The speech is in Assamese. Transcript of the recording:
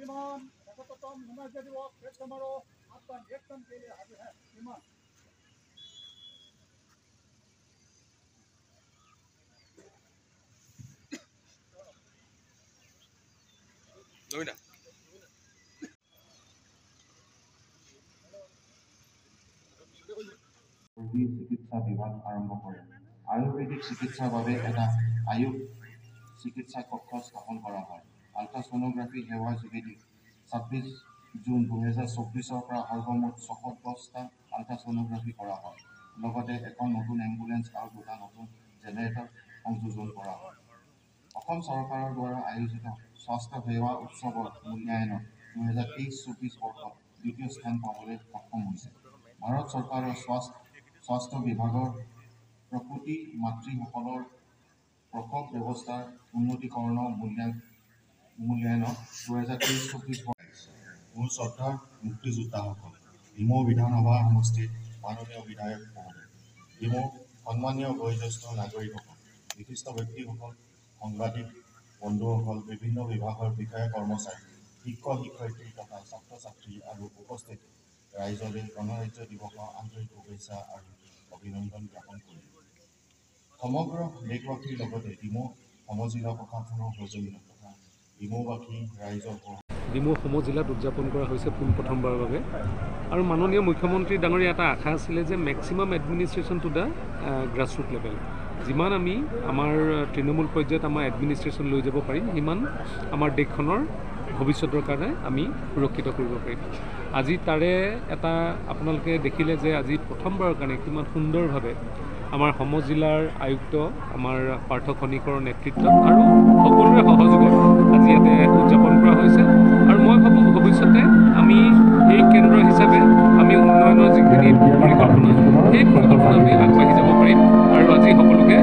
विमान सततम हिमाचल दिवस खेल समारोह आपका निरीक्षण के लिए हाजिर है। विमान চিকিৎসা বিভাগ আৰম্ভ কৰে। আয়ুৰ্বেদিক চিকিৎসাৰ বাবে এটা আয়ুষ চিকিৎসা কক্ষ স্থাপন কৰা হয়। আল্ট্ৰাছ'ন'গ্ৰাফি সেৱাৰ যোগেদি 26 জুন 2024 পৰা সৰ্বমুঠ 610টা আল্ট্ৰাছ'ন'গ্ৰাফি কৰা হয়। লগতে এখন নতুন এম্বুলেন্স আৰু 2টা নতুন জেনেৰেটৰ সংযোজন কৰা হয়। অসম চৰকাৰৰ দ্বাৰা আয়োজিত স্বাস্থ্য সেৱা উৎসৱৰ মূল্যায়নত 2023-24 বৰ্ষত দ্বিতীয় স্থান পাবলৈ সক্ষম হৈছে। ভাৰত চৰকাৰৰ স্বাস্থ্য বিভাগৰ প্ৰসূতি মাতৃসকলৰ প্ৰসৱ ব্যৱস্থাৰ উন্নতিকৰণৰ মূল্যায়নত 2023-24 মোৰ শ্ৰদ্ধাৰ মুক্তিযোদ্ধাসকল, ডিমৌ বিধানসভা সমষ্টিৰ মাননীয় বিধায়ক মহোদয়, ডিমৌ সন্মানীয় বয়োজ্যেষ্ঠ নাগৰিকসকল, বিশিষ্ট ব্যক্তিসকল, সাংবাদিক বন্ধুসকল, বিভিন্ন বিভাগৰ বিষয়া কৰ্মচাৰী, শিক্ষক শিক্ষয়িত্ৰী তথা ছাত্ৰ ছাত্ৰী আৰু উপস্থিত ৰাইজলৈ গণৰাজ্য দিৱসৰ আন্তৰিক শুভেচ্ছা আৰু অভিনন্দন জ্ঞাপন কৰিলোঁ। সমগ্ৰ দেশবাসীৰ লগতে ডিমৌ সমজিলা প্ৰশাসনৰ সহযোগিতা তথা ডিমৌবাসী ৰাইজৰ ডিমৌ সমজিলাত উদযাপন কৰা হৈছে পোনপ্ৰথমবাৰৰ বাবে। আৰু মাননীয় মুখ্যমন্ত্ৰী ডাঙৰীয়া এটা আশা আছিলে যে maximum administration to the grassroot level, যিমান আমি আমাৰ তৃণমূল পৰ্যায়ত আমাৰ এডমিনিষ্ট্ৰেশ্যন লৈ যাব পাৰিম, সিমান আমাৰ দেশখনৰ ভৱিষ্যতৰ কাৰণে আমি সুৰক্ষিত কৰিব পাৰিম। আজি তাৰে এটা আপোনালোকে দেখিলে যে আজি প্ৰথমবাৰৰ কাৰণে কিমান সুন্দৰভাৱে আমাৰ সমজিলাৰ আয়ুক্ত আমাৰ পাৰ্থ খনিকৰৰ নেতৃত্বত আৰু সকলোৰে সহযোগত আজি ইয়াতে উদযাপন কৰা হৈছে। আৰু মই ভাবোঁ ভৱিষ্যতে আমি এই কেন্দ্ৰ হিচাপে আমি উন্নয়নৰ যিখিনি পৰিকল্পনা, সেই পৰিকল্পনা আমি আগবাঢ়ি যাব পাৰিম। আৰু আজি সকলোকে